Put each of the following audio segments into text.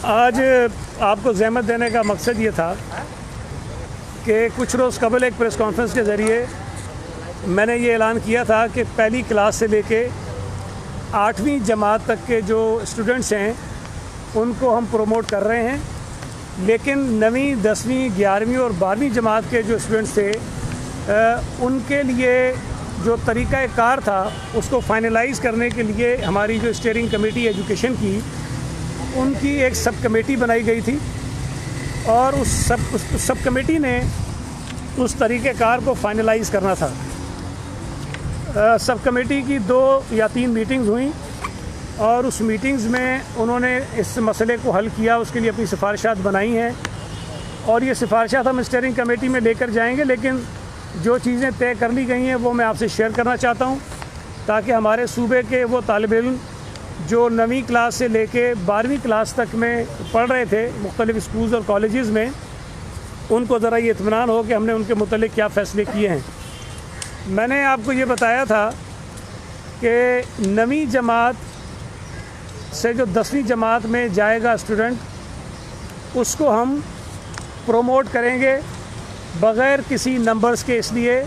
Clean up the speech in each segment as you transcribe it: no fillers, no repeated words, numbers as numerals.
आज आपको ज़हमत देने का मकसद ये था कि कुछ रोज़ कबल एक प्रेस कॉन्फ्रेंस के ज़रिए मैंने ये ऐलान किया था कि पहली क्लास से लेके 8वीं जमात तक के जो स्टूडेंट्स हैं उनको हम प्रमोट कर रहे हैं, लेकिन 9वीं 10वीं 11वीं और 12वीं जमात के जो स्टूडेंट्स थे उनके लिए जो तरीक़ाकार था उसको फाइनलाइज़ करने के लिए हमारी जो स्टीयरिंग कमेटी एजुकेशन की उनकी एक सब कमेटी बनाई गई थी और उस सब कमेटी ने उस तरीक़ेकार को फाइनलाइज़ करना था। सब कमेटी की 2 या 3 मीटिंग्स हुई और उस मीटिंग्स में उन्होंने इस मसले को हल किया, उसके लिए अपनी सिफारिशात बनाई हैं और ये सिफारिशात हम स्टीयरिंग कमेटी में लेकर जाएंगे। लेकिन जो चीज़ें तय कर ली गई हैं वो मैं आपसे शेयर करना चाहता हूँ ताकि हमारे सूबे के वो तालिब इल्म जो 9वीं क्लास से लेके 12वीं क्लास तक में पढ़ रहे थे मुख्तलिफ़ स्कूल्स और कॉलेजेस में, उनको ज़रा ये इत्मीनान हो कि हमने उनके मुतल्लिक़ क्या फ़ैसले किए हैं। मैंने आपको ये बताया था कि 9वीं जमात से जो 10वीं जमात में जाएगा स्टूडेंट उसको हम प्रोमोट करेंगे बग़ैर किसी नंबर्स के, इसलिए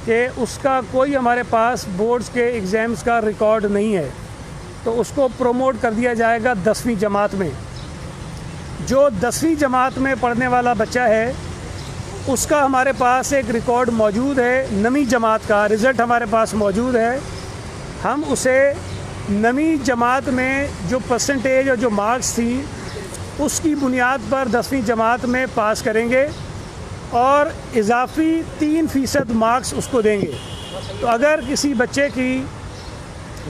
कि उसका कोई हमारे पास बोर्ड्स के एग्ज़ाम्स का रिकॉर्ड नहीं है, तो उसको प्रोमोट कर दिया जाएगा 10वीं जमात में। जो 10वीं जमात में पढ़ने वाला बच्चा है उसका हमारे पास एक रिकॉर्ड मौजूद है, 9वीं जमात का रिज़ल्ट हमारे पास मौजूद है। हम उसे 9वीं जमात में जो परसेंटेज और जो मार्क्स थी उसकी बुनियाद पर 10वीं जमात में पास करेंगे और इजाफ़ी 3% मार्क्स उसको देंगे। तो अगर किसी बच्चे की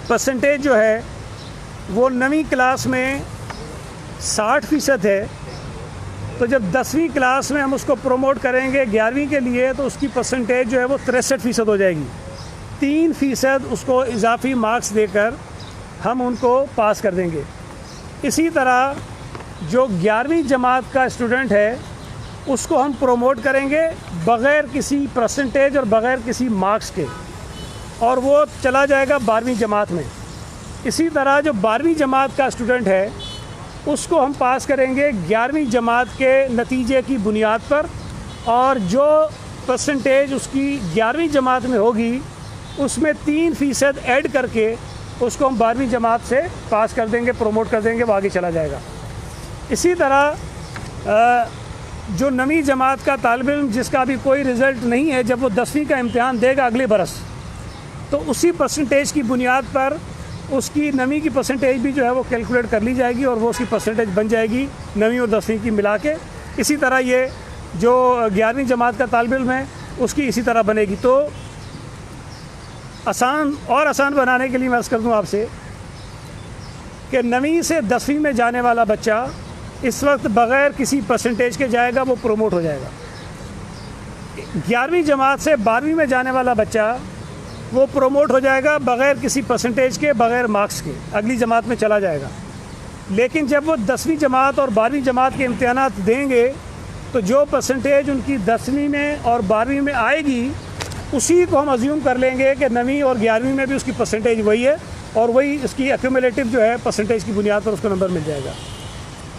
परसेंटेज जो है वो 9वीं क्लास में 60% है, तो जब 10वीं क्लास में हम उसको प्रोमोट करेंगे 11वीं के लिए तो उसकी परसेंटेज जो है वो 63% हो जाएगी। 3% उसको इजाफ़ी मार्क्स देकर हम उनको पास कर देंगे। इसी तरह जो 11वीं जमात का स्टूडेंट है उसको हम प्रोमोट करेंगे बग़ैर किसी परसेंटेज और बग़ैर किसी मार्क्स के, और वो चला जाएगा 12वीं जमात में। इसी तरह जो 12वीं जमात का स्टूडेंट है उसको हम पास करेंगे 11वीं जमात के नतीजे की बुनियाद पर, और जो परसेंटेज उसकी 11वीं जमात में होगी उसमें 3% ऐड करके उसको हम 12वीं जमात से पास कर देंगे, प्रोमोट कर देंगे, वो आगे चला जाएगा। इसी तरह जो 9वीं जमात का तालिब इल्म जिसका अभी कोई रिज़ल्ट नहीं है, जब वो 10वीं का इम्तिहान देगा अगले बरस, तो उसी परसेंटेज की बुनियाद पर उसकी 9वीं की परसेंटेज भी जो है वो कैलकुलेट कर ली जाएगी और वो उसकी परसेंटेज बन जाएगी 9वीं और 10वीं की मिला के। इसी तरह ये जो 11वीं जमात का तालिब इल्म है उसकी इसी तरह बनेगी। तो आसान बनाने के लिए मैं अर्ज़ कर दूँ आपसे कि 9वीं से 10वीं में जाने वाला बच्चा इस वक्त बग़ैर किसी परसेंटेज के जाएगा, वो प्रोमोट हो जाएगा। 11वीं जमात से 12वीं में जाने वाला बच्चा वो प्रोमोट हो जाएगा बग़ैर किसी परसेंटेज के, बग़ैर मार्क्स के, अगली जमात में चला जाएगा। लेकिन जब वो 10वीं जमात और 12वीं जमात के इम्तिहानात देंगे तो जो परसेंटेज उनकी 10वीं में और 12वीं में आएगी उसी को हम अज्यूम कर लेंगे कि 9वीं और 11वीं में भी उसकी परसेंटेज वही है और वही इसकी एक्यूमुलेटिव जो है परसेंटेज की बुनियाद पर उसको नंबर मिल जाएगा।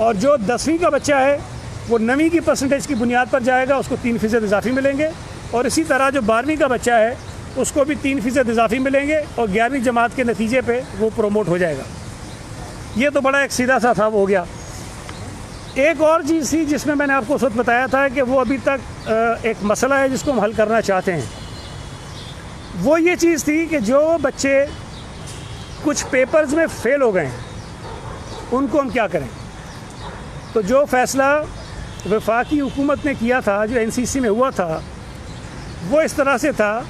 और जो 10वीं का बच्चा है वो 9वीं की परसेंटेज की बुनियाद पर जाएगा, उसको 3% इजाफ़ी मिलेंगे, और इसी तरह जो 12वीं का बच्चा है उसको भी 3% इजाफ़ी मिलेंगे और 11वीं जमात के नतीजे पे वो प्रोमोट हो जाएगा। ये तो बड़ा एक सीधा सा था, वो हो गया। एक और चीज़ थी जिसमें मैंने आपको उस वक्त बताया था कि वो अभी तक एक मसला है जिसको हम हल करना चाहते हैं। वो ये चीज़ थी कि जो बच्चे कुछ पेपर्स में फ़ेल हो गए हैं उनको हम क्या करें। तो जो फ़ैसला वफाकी हुकूमत ने किया था, जो NCC में हुआ था, वो इस तरह से था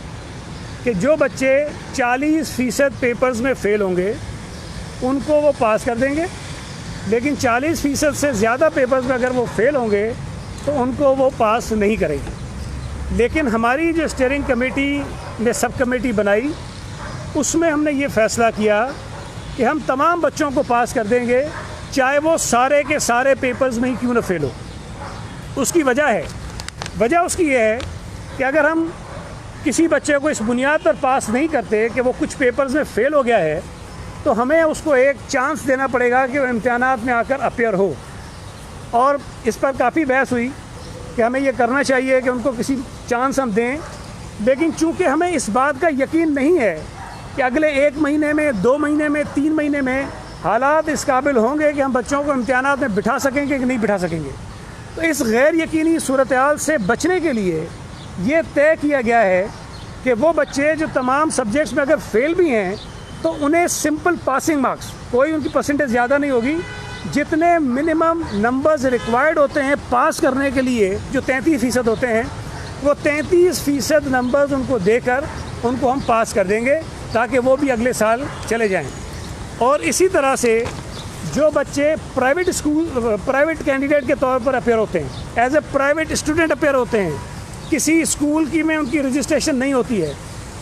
कि जो बच्चे 40% पेपर्स में फ़ेल होंगे उनको वो पास कर देंगे, लेकिन 40% से ज़्यादा पेपर्स में अगर वो फ़ेल होंगे तो उनको वो पास नहीं करेंगे। लेकिन हमारी जो स्टीयरिंग कमेटी ने सब कमेटी बनाई उसमें हमने ये फ़ैसला किया कि हम तमाम बच्चों को पास कर देंगे, चाहे वो सारे के सारे पेपर्स में ही क्यों ना फ़ेल हो। उसकी वजह उसकी ये है कि अगर हम किसी बच्चे को इस बुनियाद पर पास नहीं करते कि वो कुछ पेपर्स में फ़ेल हो गया है तो हमें उसको एक चांस देना पड़ेगा कि वो इम्तिहानात में आकर अपेयर हो। और इस पर काफ़ी बहस हुई कि हमें ये करना चाहिए कि उनको किसी चांस हम दें, लेकिन चूँकि हमें इस बात का यकीन नहीं है कि अगले 1 महीने में, 2 महीने में, 3 महीने में हालात इस काबिल होंगे कि हम बच्चों को इम्तिहानात में बिठा सकेंगे कि नहीं बिठा सकेंगे, तो इस गैर यकीनी सूरत हाल से बचने के लिए ये तय किया गया है कि वो बच्चे जो तमाम सब्जेक्ट्स में अगर फेल भी हैं तो उन्हें सिंपल पासिंग मार्क्स, कोई उनकी परसेंटेज ज़्यादा नहीं होगी, जितने मिनिमम नंबर्स रिक्वायर्ड होते हैं पास करने के लिए, जो 33% होते हैं, वो 33% नंबर्स उनको देकर उनको हम पास कर देंगे ताकि वो भी अगले साल चले जाएं। और इसी तरह से जो बच्चे प्राइवेट कैंडिडेट के तौर पर अपेयर होते हैं, as a private student appear होते हैं, किसी स्कूल की में उनकी रजिस्ट्रेशन नहीं होती है,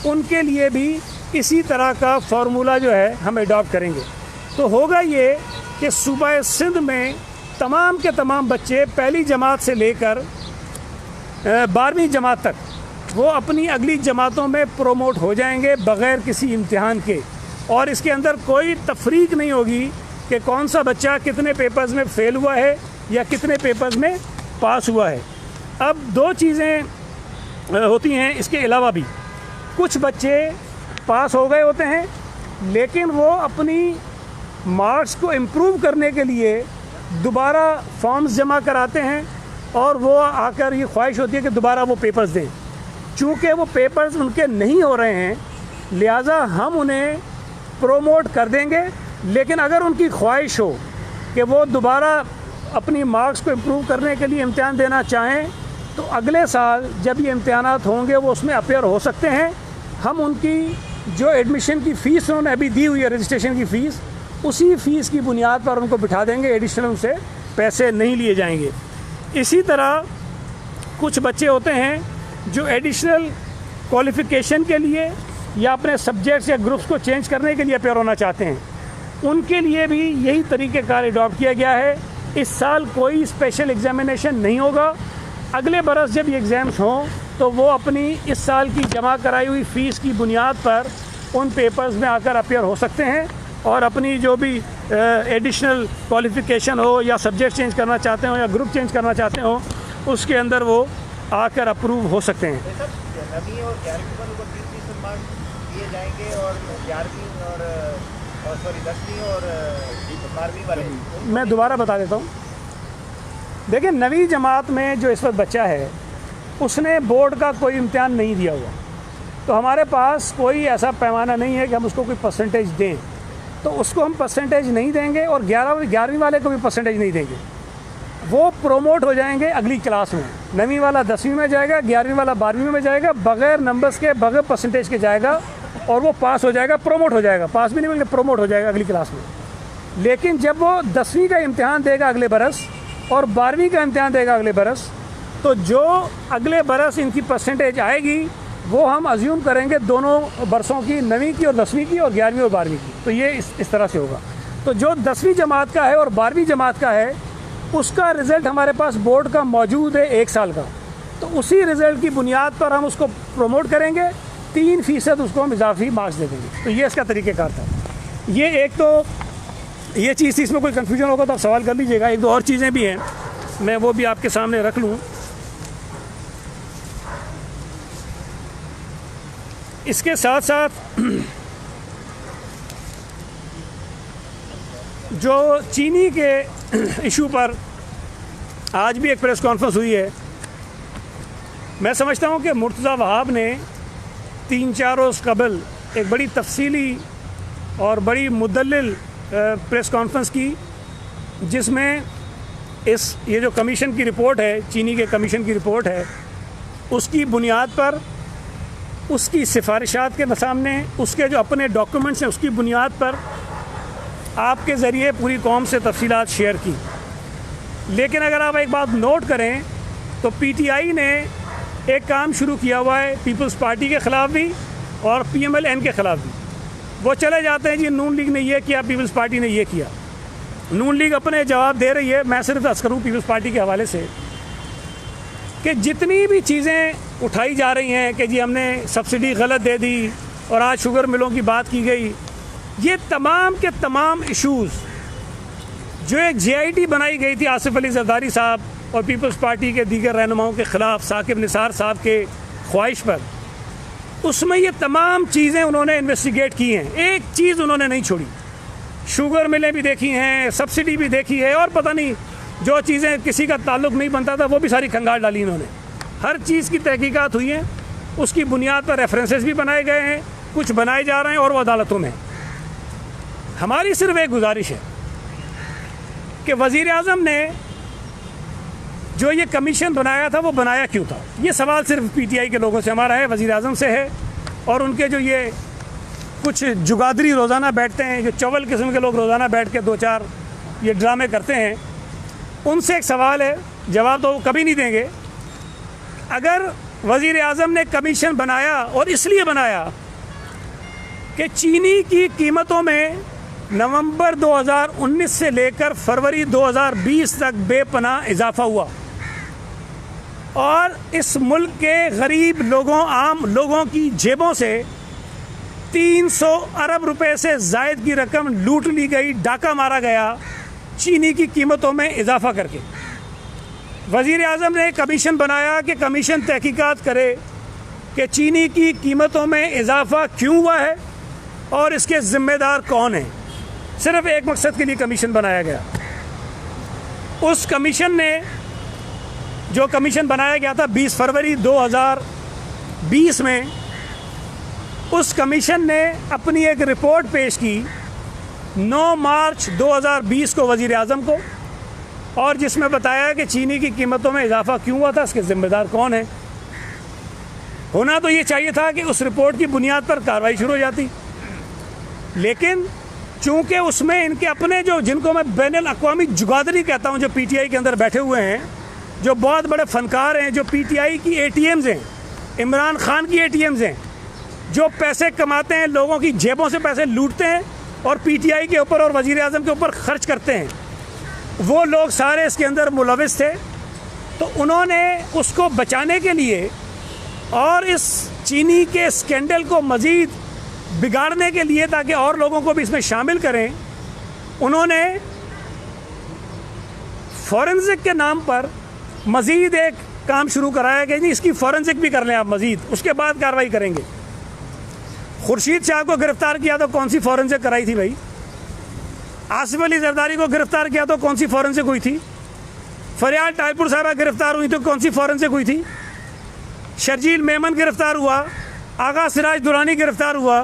उनके लिए भी इसी तरह का फार्मूला जो है हम अडॉप्ट करेंगे। तो होगा ये कि सूबा सिंध में तमाम के तमाम बच्चे पहली जमात से लेकर 12वीं जमात तक वो अपनी अगली जमातों में प्रोमोट हो जाएंगे बग़ैर किसी इम्तिहान के, और इसके अंदर कोई तफरीक नहीं होगी कि कौन सा बच्चा कितने पेपर्स में फ़ेल हुआ है या कितने पेपर्स में पास हुआ है। अब 2 चीज़ें होती हैं इसके अलावा भी, कुछ बच्चे पास हो गए होते हैं लेकिन वो अपनी मार्क्स को इम्प्रूव करने के लिए दोबारा फॉर्म्स जमा कराते हैं और वो आकर ये ख्वाहिश होती है कि दोबारा वो पेपर्स दें। चूँकि वो पेपर्स उनके नहीं हो रहे हैं लिहाजा हम उन्हें प्रोमोट कर देंगे, लेकिन अगर उनकी ख्वाहिश हो कि वो दोबारा अपनी मार्क्स को इम्प्रूव करने के लिए इम्तिहान देना चाहें तो अगले साल जब ये इम्तिहानात होंगे वो उसमें अपेयर हो सकते हैं। हम उनकी जो एडमिशन की फ़ीस उन्होंने अभी दी हुई है, रजिस्ट्रेशन की फ़ीस, उसी फ़ीस की बुनियाद पर उनको बिठा देंगे, एडिशनल उनसे पैसे नहीं लिए जाएंगे। इसी तरह कुछ बच्चे होते हैं जो एडिशनल क्वालिफ़िकेशन के लिए या अपने सब्जेक्ट्स या ग्रुप्स को चेंज करने के लिए अपेयर होना चाहते हैं, उनके लिए भी यही तरीक़ेकार अडॉप्ट किया गया है। इस साल कोई स्पेशल एग्ज़ामिनेशन नहीं होगा, अगले बरस जब ये एग्ज़ाम्स हों तो वो अपनी इस साल की जमा कराई हुई फ़ीस की बुनियाद पर उन पेपर्स में आकर अपेयर हो सकते हैं और अपनी जो भी एडिशनल क्वालिफ़िकेशन हो या सब्जेक्ट चेंज करना चाहते हो या ग्रुप चेंज करना चाहते हो उसके अंदर वो आकर अप्रूव हो सकते हैं। नवी और 11वीं पर उनको 30% मार्क्स दिए जाएंगे और 11वीं और सॉरी 10वीं और 12वीं वाले। मैं दोबारा बता देता हूँ, देखिए नवीं जमात में जो इस वक्त बच्चा है उसने बोर्ड का कोई इम्तिहान नहीं दिया हुआ, तो हमारे पास कोई ऐसा पैमाना नहीं है कि हम उसको कोई परसेंटेज दें, तो उसको हम परसेंटेज नहीं देंगे और 11वीं वाले को भी परसेंटेज नहीं देंगे। वो प्रोमोट हो जाएंगे अगली क्लास में, 9वीं वाला 10वीं में जाएगा, 11वीं वाला 12वीं में जाएगा, बग़ैर नंबर्स के, बग़ैर परसेंटेज के जाएगा और वो पास हो जाएगा, प्रोमोट हो जाएगा, पास भी नहीं बल्कि प्रोमोट हो जाएगा अगली क्लास में। लेकिन जब वो 10वीं का इम्तिहान देगा अगले बरस और 12वीं का इम्तिहान देगा अगले बरस, तो जो अगले बरस इनकी परसेंटेज आएगी वो हम अज्यूम करेंगे दोनों बरसों की, 9वीं की और 10वीं की और 11वीं और 12वीं की। तो ये इस तरह से होगा। तो जो 10वीं जमात का है और 12वीं जमात का है उसका रिज़ल्ट हमारे पास बोर्ड का मौजूद है 1 साल का, तो उसी रिज़ल्ट की बुनियाद पर हम उसको प्रोमोट करेंगे, 3% उसको हम इजाफी मार्क्स दे देंगे। तो ये इसका तरीक़ेकार था। ये एक तो ये चीज़ थी, इसमें कोई कन्फ्यूजन होगा तो आप सवाल कर लीजिएगा। 1-2 और चीज़ें भी हैं, मैं वो भी आपके सामने रख लूँ। इसके साथ साथ जो चीनी के इशू पर आज भी एक प्रेस कॉन्फ्रेंस हुई है, मैं समझता हूँ कि मुर्तज़ा वहाब ने 3-4 रोज़ कबल एक बड़ी तफसीली और बड़ी मुदल्लिल प्रेस कॉन्फ्रेंस की, जिसमें ये जो कमीशन की रिपोर्ट है, चीनी के कमीशन की रिपोर्ट है, उसकी बुनियाद पर, उसकी सिफारिशात के सामने, उसके जो अपने डॉक्यूमेंट्स हैं उसकी बुनियाद पर आपके ज़रिए पूरी कौम से तफसीलात शेयर की। लेकिन अगर आप एक बात नोट करें तो पीटीआई ने एक काम शुरू किया हुआ है पीपल्स पार्टी के ख़िलाफ़ भी और पीएमएल-एन के ख़िलाफ़ भी। वो चले जाते हैं जी नून लीग ने ये किया, पीपल्स पार्टी ने ये किया। नून लीग अपने जवाब दे रही है, मैं सिर्फ अर्ज़ करूँ पीपल्स पार्टी के हवाले से कि जितनी भी चीज़ें उठाई जा रही हैं कि जी हमने सब्सिडी गलत दे दी और आज शुगर मिलों की बात की गई, ये तमाम के तमाम इश्यूज़ जो एक JIT बनाई गई थी आसिफ अली जरदारी साहब और पीपल्स पार्टी के दीगर रहनुमाओं के ख़िलाफ़ साकिब निसार साहब के ख्वाहिश पर, उसमें ये तमाम चीज़ें उन्होंने इन्वेस्टिगेट की हैं। एक चीज़ उन्होंने नहीं छोड़ी। शुगर मिलें भी देखी हैं, सब्सिडी भी देखी है, और पता नहीं जो चीज़ें किसी का ताल्लुक़ नहीं बनता था वो भी सारी खंगाल डाली इन्होंने। हर चीज़ की तहकीकात हुई है, उसकी बुनियाद पर रेफरेंसेस भी बनाए गए हैं, कुछ बनाए जा रहे हैं और वो अदालतों में। हमारी सिर्फ एक गुजारिश है कि वज़ीर आज़म ने जो ये कमीशन बनाया था वो बनाया क्यों था। ये सवाल सिर्फ PTI के लोगों से हमारा है, वज़ीर आज़म से है, और उनके जो ये कुछ जुगादरी रोज़ाना बैठते हैं, जो चवल किस्म के लोग रोज़ाना बैठ के 2-4 ये ड्रामे करते हैं, उनसे एक सवाल है, जवाब तो वो कभी नहीं देंगे। अगर वज़ीर आज़म ने कमीशन बनाया और इसलिए बनाया कि चीनी की कीमतों में नवंबर 2019 से लेकर फरवरी 2020 तक बेपनाह इजाफा हुआ और इस मुल्क के गरीब लोगों, आम लोगों की जेबों से 300 अरब रुपए से ज़ायद की रकम लूट ली गई, डाका मारा गया चीनी की कीमतों में इजाफा करके। वज़ीर आज़म ने कमीशन बनाया कि कमीशन तहकीकात करे कि चीनी की कीमतों में इजाफा क्यों हुआ है और इसके ज़िम्मेदार कौन हैं। सिर्फ एक मकसद के लिए कमीशन बनाया गया। उस कमीशन ने, जो कमीशन बनाया गया था 20 फरवरी 2020 में, उस कमीशन ने अपनी एक रिपोर्ट पेश की 9 मार्च 2020 को वज़ीर आज़म को, और जिसमें बताया कि चीनी की कीमतों में इजाफा क्यों हुआ था, इसके ज़िम्मेदार कौन है। होना तो ये चाहिए था कि उस रिपोर्ट की बुनियाद पर कार्रवाई शुरू हो जाती, लेकिन चूँकि उसमें इनके अपने जो, जिनको मैं बैनुल अक़वामी जुगादरी कहता हूँ, जो PTI के अंदर बैठे हुए हैं, जो बहुत बड़े फ़नकार हैं, जो PTI की ATMs हैं, इमरान खान की ATMs हैं, जो पैसे कमाते हैं, लोगों की जेबों से पैसे लूटते हैं और PTI के ऊपर और वज़ीर आज़म के ऊपर ख़र्च करते हैं, वो लोग सारे इसके अंदर मुलविस थे। तो उन्होंने उसको बचाने के लिए और इस चीनी के स्कैंडल को मज़ीद बिगाड़ने के लिए, ताकि और लोगों को भी इसमें शामिल करें, उन्होंने फॉरेंसिक के नाम पर मज़ीद एक काम शुरू कराया कि जी इसकी फॉरेंसिक भी कर लें आप मज़ीद, उसके बाद कार्रवाई करेंगे। खुर्शीद शाह को गिरफ़्तार किया तो कौन सी फॉरेंसिक कराई थी भाई? आसिफ अली जरदारी को गिरफ़्तार किया तो कौन सी फॉरेंसिक हुई थी? फरियाद टालपुर साहबा गिरफ़्तार हुई तो कौन सी फॉरेंसिक हुई थी? शर्जील मेमन गिरफ़्तार हुआ, आगा सिराज दुरानी गिरफ़्तार हुआ,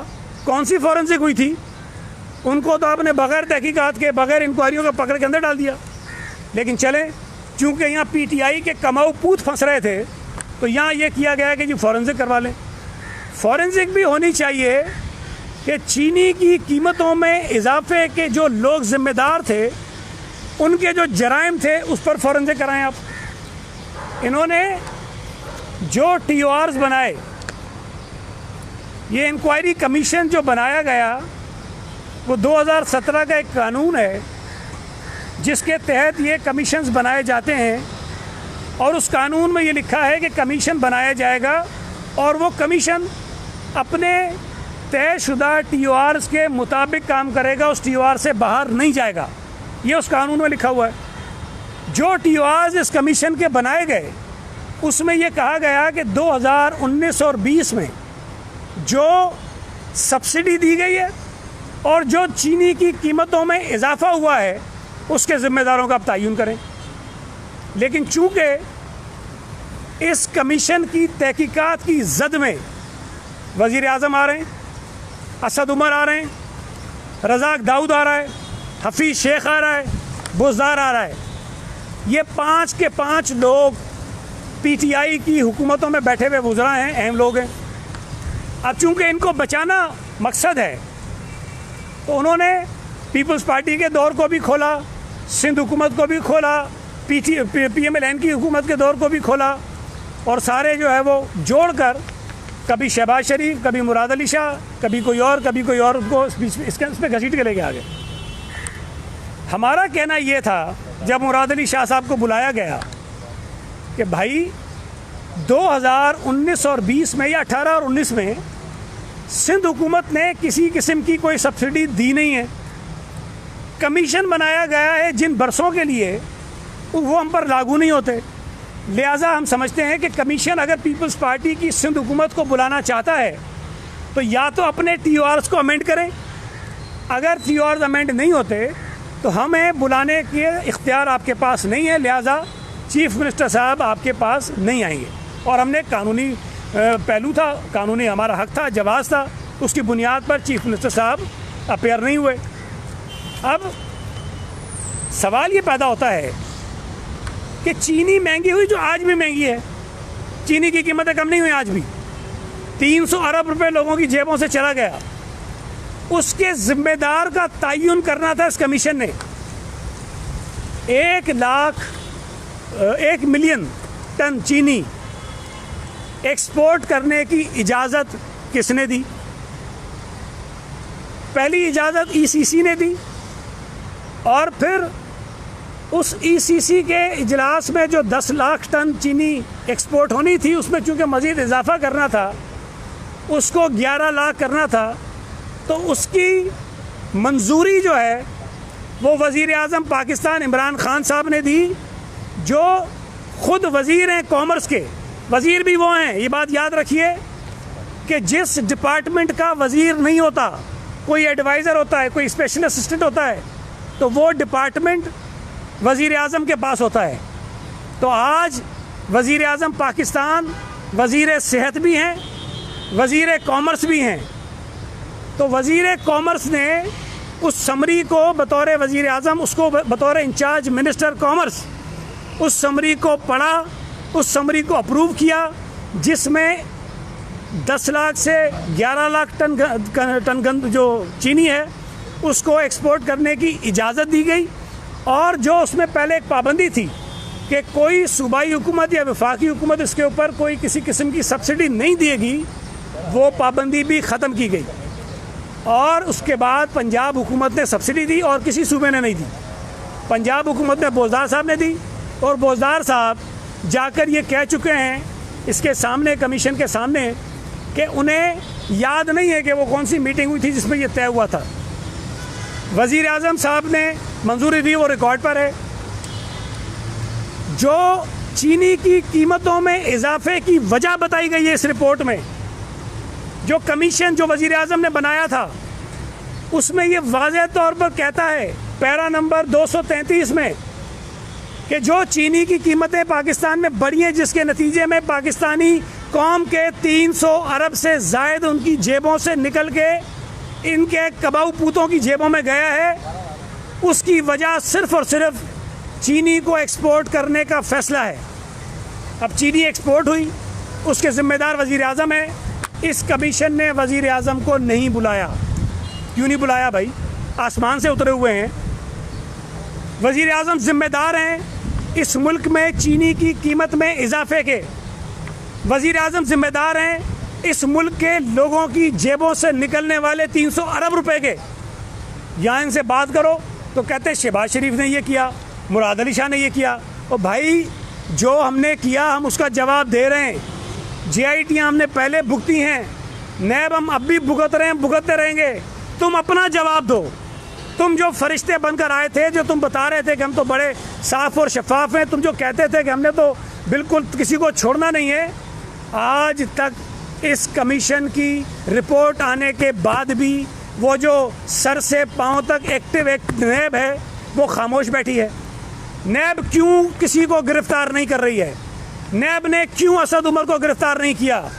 कौन सी फॉरेंसिक हुई थी? उनको तो आपने बग़ैर तहकीकात के, बग़ैर इंक्वायरियों के पकड़ के अंदर डाल दिया। लेकिन चले, चूँकि यहाँ PTI के कमाऊ पूत फंस रहे थे, तो यहाँ ये किया गया कि जी फॉरेंसिक करवा लें। फॉरेंसिक भी होनी चाहिए कि चीनी की कीमतों में इजाफे के जो लोग ज़िम्मेदार थे, उनके जो जराइम थे, उस पर फॉरेंसिक कराएं आप। इन्होंने जो TORs बनाए, ये इंक्वायरी कमीशन जो बनाया गया, वो 2017 का एक कानून है जिसके तहत ये कमीशंस बनाए जाते हैं, और उस कानून में ये लिखा है कि कमीशन बनाया जाएगा और वो कमीशन अपने तयशुदा TORs के मुताबिक काम करेगा, उस TOR से बाहर नहीं जाएगा। ये उस कानून में लिखा हुआ है। जो TORs इस कमीशन के बनाए गए, उसमें ये कहा गया कि 2019 और 20 में जो सब्सिडी दी गई है और जो चीनी की कीमतों में इजाफा हुआ है, उसके ज़िम्मेदारों का आप तयन करें। लेकिन चूँकि इस कमीशन की तहकीकात की जद में वज़ीर आज़म आ रहे हैं, असद उमर आ रहे हैं, रज़ाक दाऊद आ रहा है, हफीज़ शेख आ रहा है, बुज़दार आ रहा है, ये 5 के 5 लोग PTI की हुकूमतों में बैठे हुए वज़रा हैं, अहम लोग हैं। अब चूँकि इनको बचाना मकसद है, तो उन्होंने पीपल्स पार्टी के दौर को भी खोला, सिंध हुकूमत को भी खोला, PMLN की हुकूमत के दौर को भी खोला, और सारे जो है वो जोड़कर कभी शहबाज शरीफ, कभी मुराद अली शाह, कभी कोई और उनको इसमें घसीट के लेके आ गए। हमारा कहना ये था, जब मुराद अली शाह साहब को बुलाया गया, कि भाई 2019 और 20 में या 18 और 19 में सिंध हुकूमत ने किसी किस्म की कोई सब्सिडी दी नहीं है। कमीशन बनाया गया है जिन बरसों के लिए, वो हम पर लागू नहीं होते। लिहाजा हम समझते हैं कि कमीशन अगर पीपल्स पार्टी की सिंध हुकूमत को बुलाना चाहता है तो या तो अपने TORs को अमेंड करें, अगर TORs अमेंड नहीं होते तो हमें बुलाने के इख्तियार आपके पास नहीं है। लिहाजा चीफ मिनिस्टर साहब आपके पास नहीं आएंगे। और हमने कानूनी पहलू था, कानूनी हमारा हक था, जवाज़ था, उसकी बुनियाद पर चीफ मिनिस्टर साहब अपेयर नहीं हुए। अब सवाल ये पैदा होता है कि चीनी महंगी हुई, जो आज भी महंगी है। चीनी की कीमतें कम नहीं हुई, आज भी 300 अरब रुपए लोगों की जेबों से चला गया। उसके जिम्मेदार का तयन करना था इस कमीशन ने। 1 मिलियन टन चीनी एक्सपोर्ट करने की इजाज़त किसने दी? पहली इजाज़त ECC ने दी, और फिर उस ECC के इजलास में जो 10 लाख टन चीनी एक्सपोर्ट होनी थी, उसमें चूँकि मज़ीद इजाफा करना था, उसको 11 लाख करना था, तो उसकी मंजूरी जो है वो वज़ीर आज़म पाकिस्तान इमरान खान साहब ने दी, जो ख़ुद वज़ीर हैं कॉमर्स के। वज़ीर भी वो हैं, ये बात याद रखिए कि जिस डिपार्टमेंट का वज़ीर नहीं होता, कोई एडवाइज़र होता है, कोई स्पेशल असिस्टेंट होता है, तो वो डिपार्टमेंट वज़ीर आज़म के पास होता है। तो आज वज़ीर आज़म पाकिस्तान वज़ीर सेहत भी हैं, वज़ीर कॉमर्स भी हैं। तो वज़ीर कॉमर्स ने उस समरी को बतौर वज़ीर आज़म, उसको बतौर इंचार्ज मिनिस्टर कॉमर्स, उस समरी को पढ़ा, उस समरी को अप्रूव किया, जिसमें 10 लाख से 11 लाख टन जो चीनी है उसको एक्सपोर्ट करने की इजाज़त दी गई। और जो उसमें पहले एक पाबंदी थी कि कोई सूबाई हुकूमत या वफाकी हुकूमत इसके ऊपर कोई किसी किस्म की सब्सिडी नहीं देगी, वो पाबंदी भी ख़त्म की गई। और उसके बाद पंजाब हुकूमत ने सब्सिडी दी और किसी सूबे ने नहीं दी। पंजाब हुकूमत ने बोजदार साहब ने दी, और बोजदार साहब जाकर ये कह चुके हैं इसके सामने, कमीशन के सामने, कि उन्हें याद नहीं है कि वो कौन सी मीटिंग हुई थी जिसमें ये तय हुआ था। वज़ीर आज़म साहब ने मंजूरी दी, वो रिकॉर्ड पर है। जो चीनी की कीमतों में इजाफे की वजह बताई गई है इस रिपोर्ट में, जो कमीशन जो वज़ीर आज़म ने बनाया था, उसमें ये वाज़ेह तौर पर कहता है पैरा नंबर 233 में कि जो चीनी की कीमतें पाकिस्तान में बढ़ी हैं, जिसके नतीजे में पाकिस्तानी कौम के 300 अरब से ज़ायद उनकी जेबों से निकल के इनके कबाऊ पूतों की जेबों में गया है, उसकी वजह सिर्फ़ और सिर्फ चीनी को एक्सपोर्ट करने का फ़ैसला है। अब चीनी एक्सपोर्ट हुई, उसके ज़िम्मेदार वज़ीर आज़म है। इस कमीशन ने वज़ीर आज़म को नहीं बुलाया। क्यों नहीं बुलाया भाई? आसमान से उतरे हुए हैं। वज़ीर आज़म ज़िम्मेदार हैं इस मुल्क में चीनी की कीमत में इजाफे के। वज़ीर आज़म ज़िम्मेदार हैं इस मुल्क के लोगों की जेबों से निकलने वाले 300 अरब रुपए के। यहाँ इनसे बात करो तो कहते हैं शहबाज शरीफ ने ये किया, मुराद अली शाह ने ये किया। और भाई, जो हमने किया हम उसका जवाब दे रहे हैं। GIT हमने पहले भुगती हैं, नैब हम अब भी भुगत रहे हैं, भुगतते रहेंगे। तुम अपना जवाब दो। तुम जो फरिश्ते बनकर आए थे, जो तुम बता रहे थे कि हम तो बड़े साफ़ और शफाफ हैं, तुम जो कहते थे कि हमने तो बिल्कुल किसी को छोड़ना नहीं है, आज तक इस कमीशन की रिपोर्ट आने के बाद भी वो जो सर से पांव तक एक्टिव नैब है वो खामोश बैठी है। नैब क्यों किसी को गिरफ्तार नहीं कर रही है? नैब ने क्यों असद उमर को गिरफ्तार नहीं किया?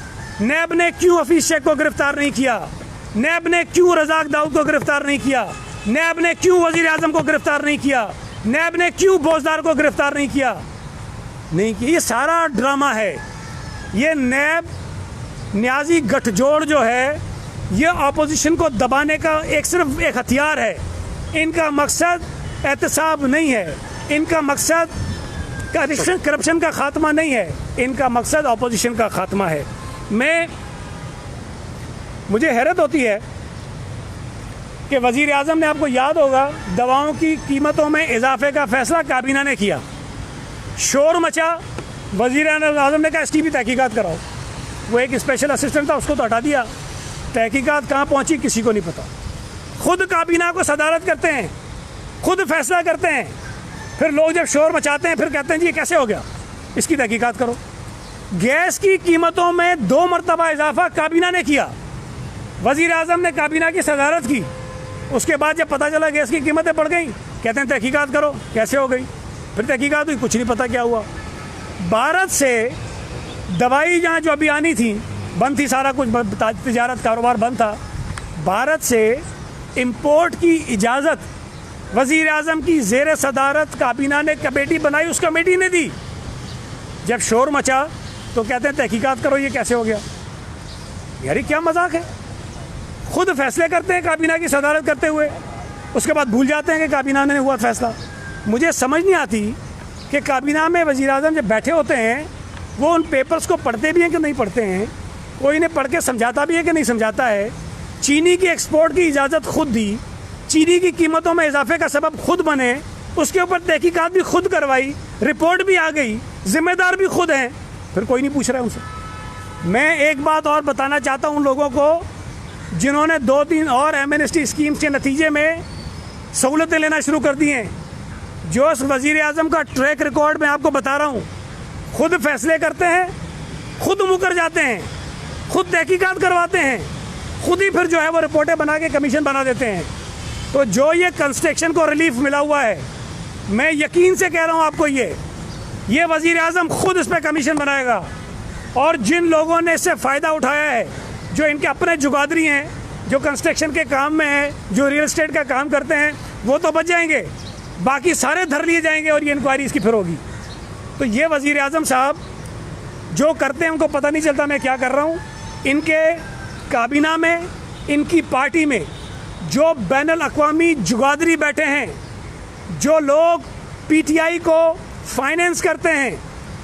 नैब ने क्यों हफीज शेख को गिरफ्तार नहीं किया? नैब ने क्यों रज़ाक दाऊद को गिरफ्तार नहीं किया? नैब ने क्यों वज़ीर आज़म को गिरफ्तार नहीं किया? नैब ने क्यों बोजदार को गिरफ्तार नहीं किया? नहीं किया। ये सारा ड्रामा है। ये नैब न्याजी गठजोड़ जो है, ये अपोजिशन को दबाने का सिर्फ एक हथियार है। इनका मकसद एहतसाब नहीं है, इनका मकसद करप्शन का खात्मा नहीं है, इनका मकसद अपोजिशन का खात्मा है। मुझे हैरत होती है कि वज़ीर आज़म ने, आपको याद होगा, दवाओं की कीमतों में इजाफे का फैसला काबीना ने किया, शोर मचा। वज़ीर आज़म ने कहा इसकी भी तहकीकात कराओ। वो एक स्पेशल असिस्टेंट था, उसको तो हटा दिया। तहकीकात कहाँ पहुँची किसी को नहीं पता। खुद काबीना को सदारत करते हैं, खुद फैसला करते हैं, फिर लोग जब शोर मचाते हैं फिर कहते हैं जी ये कैसे हो गया, इसकी तहकीकात करो। गैस की कीमतों में 2 मरतबा इजाफा काबीना ने किया, वज़ीर आज़म ने काबीना की सदारत की। उसके बाद जब पता चला गैस की कीमतें बढ़ गई, कहते हैं तहकीकात करो, कैसे हो गई। फिर तहकीकात हुई, कुछ नहीं पता क्या हुआ। भारत से दवाई जहाँ जो अभी आनी थी बंद थी, सारा कुछ तिजारत कारोबार बंद था। भारत से इंपोर्ट की इजाज़त वज़ीर आज़म की ज़ेर सदारत काबीना ने कमेटी बनाई, उस कमेटी ने दी। जब शोर मचा तो कहते हैं तहकीकात करो, ये कैसे हो गया। यार क्या मजाक है। खुद फैसले करते हैं काबीना की सदारत करते हुए, उसके बाद भूल जाते हैं कि काबीना ने हुआ फैसला। मुझे समझ नहीं आती कि काबीना में वज़ीर आज़म जब बैठे होते हैं वो उन पेपर्स को पढ़ते भी हैं कि नहीं पढ़ते हैं, कोई इन्हें पढ़ के समझाता भी है कि नहीं समझाता है। चीनी की एक्सपोर्ट की इजाज़त खुद दी, चीनी की कीमतों में इजाफे का सबब खुद बने, उसके ऊपर तहकीकात भी खुद करवाई, रिपोर्ट भी आ गई, जिम्मेदार भी खुद हैं, फिर कोई नहीं पूछ रहा है उनसे। मैं एक बात और बताना चाहता हूँ उन लोगों को जिन्होंने 2-3 और एमनेस्टी स्कीम्स के नतीजे में सहूलतें लेना शुरू कर दी हैं। जो वज़ीर आज़म का ट्रैक रिकॉर्ड मैं आपको बता रहा हूँ, खुद फैसले करते हैं, खुद मुकर जाते हैं, खुद तहकीकात करवाते हैं, खुद ही फिर जो है वो रिपोर्टें बना के कमीशन बना देते हैं। तो जो ये कंस्ट्रक्शन को रिलीफ मिला हुआ है, मैं यकीन से कह रहा हूँ आपको, ये वज़ीर आज़म खुद इस पर कमीशन बनाएगा। और जिन लोगों ने इससे फ़ायदा उठाया है, जो इनके अपने जुगादरी हैं, जो कंस्ट्रक्शन के काम में हैं, जो रियल एस्टेट का काम करते हैं, वो तो बच जाएंगे, बाकी सारे धर लिए जाएंगे और ये इंक्वायरी इसकी फिर होगी। तो ये वज़ीर आज़म साहब जो करते हैं उनको पता नहीं चलता मैं क्या कर रहा हूँ। इनके काबीना में, इनकी पार्टी में जो बैनुल अक़वामी जुगादरी बैठे हैं, जो लोग पीटीआई को फाइनेंस करते हैं,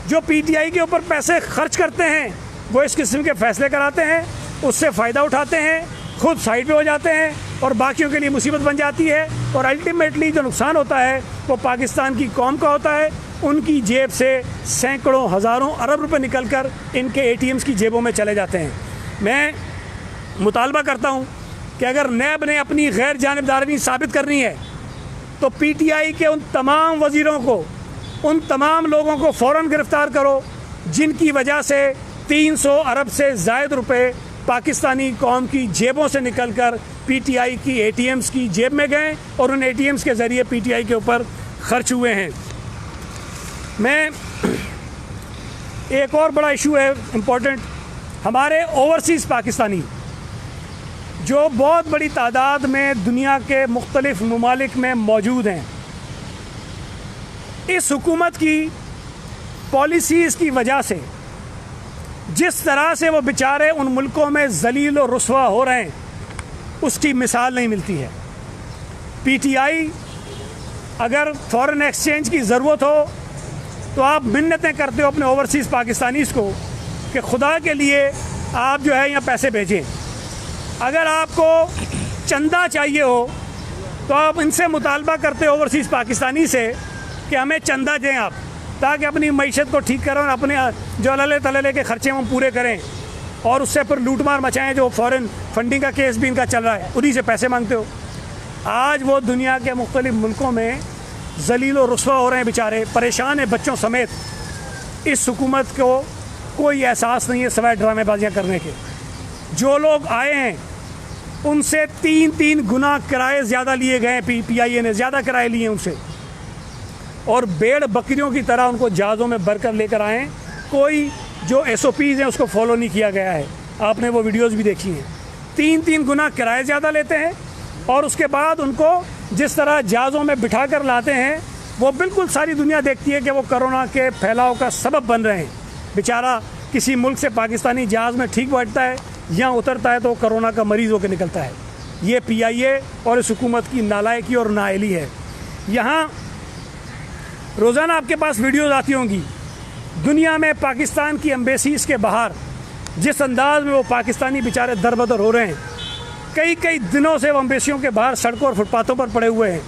जो पीटीआई के ऊपर पैसे खर्च करते हैं, वो इस किस्म के फैसले कराते हैं, उससे फ़ायदा उठाते हैं, खुद साइड पे हो जाते हैं और बाकियों के लिए मुसीबत बन जाती है। और अल्टीमेटली जो नुकसान होता है वो पाकिस्तान की कौम का होता है। उनकी जेब से सैकड़ों, हज़ारों, अरब रुपए निकलकर इनके एटीएम्स की जेबों में चले जाते हैं। मैं मुतालबा करता हूँ कि अगर नैब ने अपनी गैर जानिबदारी साबित करनी है तो पीटीआई के उन तमाम वज़ीरों को, उन तमाम लोगों को फ़ौरन गिरफ़्तार करो जिनकी वजह से 300 अरब से ज़ायद रुपए पाकिस्तानी कौम की जेबों से निकलकर पीटीआई की एटीएम्स की जेब में गए और उन एटीएम्स के ज़रिए पीटीआई के ऊपर खर्च हुए हैं। मैं एक और बड़ा इशू है इम्पोर्टेंट, हमारे ओवरसीज़ पाकिस्तानी जो बहुत बड़ी तादाद में दुनिया के मुख्तलिफ ममालिक में मौजूद हैं, इस हुकूमत की पॉलिसीज़ की वजह से जिस तरह से वो बेचारे उन मुल्कों में जलील और रुस्वा हो रहे हैं उसकी मिसाल नहीं मिलती है। पीटीआई अगर फॉरेन एक्सचेंज की ज़रूरत हो तो आप मिन्नतें करते हो अपने ओवरसीज़ पाकिस्तानीज़ को कि खुदा के लिए आप जो है यहाँ पैसे भेजें। अगर आपको चंदा चाहिए हो तो आप इनसे मुतालबा करते हो ओवरसीज़ पाकिस्तानी से कि हमें चंदा दें आप, ताकि अपनी मईशत को ठीक करें और अपने जो अल्ले तल्ले के ख़र्चे हम पूरे करें और उससे फिर लूट मार मचाएँ। जो फॉरेन फंडिंग का केस भी इनका चल रहा है, उन्हीं से पैसे मांगते हो। आज वो दुनिया के मुख्तलिफ मुल्कों में जलील और रुस्वा हो रहे हैं, बेचारे परेशान हैं, बच्चों समेत। इस हुकूमत को कोई एहसास नहीं है सिवाय ड्रामेबाजियाँ करने के। जो लोग आए हैं उनसे 3-3 गुना किराए ज़्यादा लिए गए हैं, पीआईए ने ज़्यादा किराए लिए उनसे, और भेड़ बकरियों की तरह उनको जहाज़ों में भरकर लेकर आए। कोई जो SOPs हैं उसको फॉलो नहीं किया गया है, आपने वो वीडियोस भी देखी हैं। 3-3 गुना किराए ज़्यादा लेते हैं और उसके बाद उनको जिस तरह जहाज़ों में बिठा कर लाते हैं, वो बिल्कुल सारी दुनिया देखती है कि वो कोरोना के फैलाव का सबब बन रहे हैं। बेचारा किसी मुल्क से पाकिस्तानी जहाज़ में ठीक बैठता है, यहाँ उतरता है तो कोरोना का मरीज़ होकर निकलता है। ये PIA और इस हुकूमत की नालायकी और नाअहली है। यहाँ रोज़ाना आपके पास वीडियोज़ आती होंगी दुनिया में पाकिस्तान की एम्बेसीज़ के बाहर जिस अंदाज में वो पाकिस्तानी बेचारे दरबदर हो रहे हैं। कई दिनों से वो एम्बेसियों के बाहर सड़कों और फुटपाथों पर पड़े हुए हैं।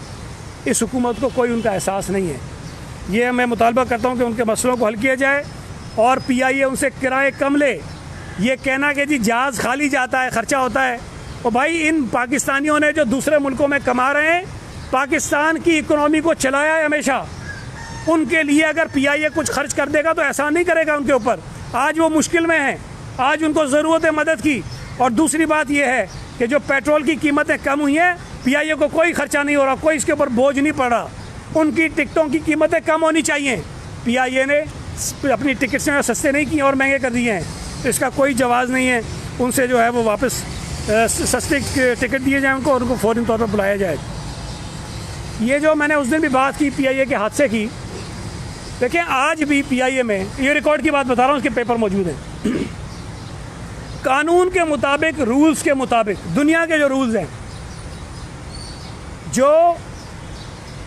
इस हुकूमत को कोई उनका एहसास नहीं है। ये मैं मुतालबा करता हूँ कि उनके मसलों को हल किया जाए और PIA उनसे किराए कम ले ये कहना कि जी जहाज़ खाली जाता है, ख़र्चा होता है, और भाई इन पाकिस्तानियों ने जो दूसरे मुल्कों में कमा रहे हैं, पाकिस्तान की इकोनॉमी को चलाया है हमेशा। उनके लिए अगर PIA कुछ खर्च कर देगा तो एहसान नहीं करेगा उनके ऊपर। आज वो मुश्किल में हैं, आज उनको ज़रूरत है मदद की। और दूसरी बात यह है कि जो पेट्रोल की कीमतें कम हुई हैं, PIA को कोई खर्चा नहीं हो रहा, कोई इसके ऊपर बोझ नहीं पड़ रहा। उनकी टिकटों की कीमतें कम होनी चाहिए। PIA ने अपनी टिकट्स में सस्ते नहीं किए और महंगे कर दिए हैं, तो इसका कोई जवाज़ नहीं है। उनसे जो है वो वापस सस्ते टिकट दिए जाएँ उनको, और उनको फ़ौरी तौर पर बुलाया जाए। ये जो मैंने उस दिन भी बात की PIA के हादसे की, देखिए आज भी PIA में, ये रिकॉर्ड की बात बता रहा हूँ, उसके पेपर मौजूद हैं। कानून के मुताबिक, रूल्स के मुताबिक, दुनिया के जो रूल्स हैं, जो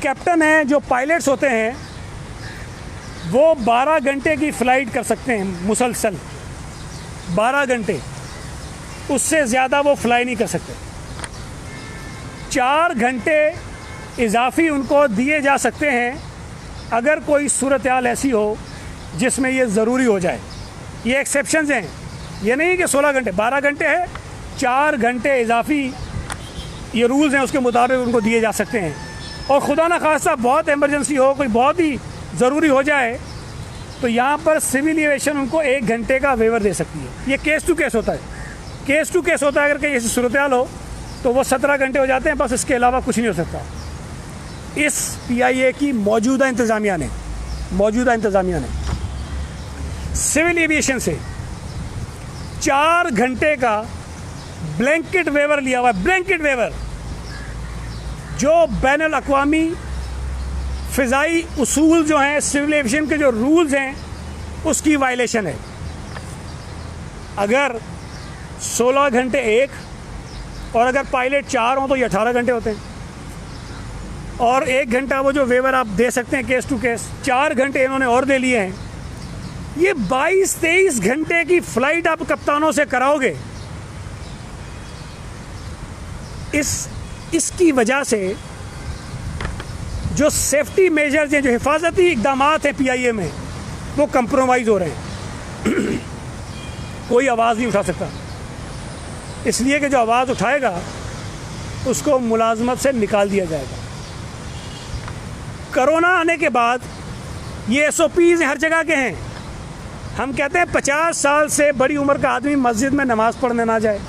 कैप्टन हैं, जो पायलट्स होते हैं, वो 12 घंटे की फ़्लाइट कर सकते हैं मुसलसल, 12 घंटे, उससे ज़्यादा वो फ्लाई नहीं कर सकते। 4 घंटे इजाफी उनको दिए जा सकते हैं अगर कोई सूरत हाल ऐसी हो जिसमें ये ज़रूरी हो जाए। ये एक्सेप्शंस हैं, ये नहीं कि 16 घंटे, 12 घंटे है, 4 घंटे इजाफी ये रूल्स हैं, उसके मुताबिक उनको दिए जा सकते हैं। और खुदा न खास्ता बहुत इमरजेंसी हो, कोई बहुत ही ज़रूरी हो जाए, तो यहाँ पर सिविल एविएशन उनको 1 घंटे का वेवर दे सकती है। ये केस टू केस होता है, केस टू केस होता है। अगर कहीं ऐसी सूरत हाल हो तो वो 17 घंटे हो जाते हैं, बस इसके अलावा कुछ नहीं हो सकता। इस PIA की मौजूदा इंतज़ामिया ने सिविल एविएशन से 4 घंटे का ब्लैंकेट वेवर लिया हुआ है, ब्लैंकेट वेवर, जो बैनुल अक़वामी फ़िज़ाई उसूल जो हैं, सिविल एविएशन के जो रूल्स हैं, उसकी वायलेशन है। अगर 16 घंटे एक, और अगर पायलट 4 हों तो ये 18 घंटे होते हैं। और 1 घंटा वो जो वेवर आप दे सकते हैं केस टू केस, 4 घंटे इन्होंने और दे लिए हैं। ये 22-23 घंटे की फ़्लाइट आप कप्तानों से कराओगे। इसकी वजह से जो सेफ्टी मेजर्स हैं, जो हिफाजती इक़दामात हैं PIA में, वो कंप्रोमाइज़ हो रहे हैं। कोई आवाज़ नहीं उठा सकता, इसलिए कि जो आवाज़ उठाएगा उसको मुलाजमत से निकाल दिया जाएगा। कोरोना आने के बाद ये SOPs हर जगह के हैं। हम कहते हैं 50 साल से बड़ी उम्र का आदमी मस्जिद में नमाज़ पढ़ने ना जाए।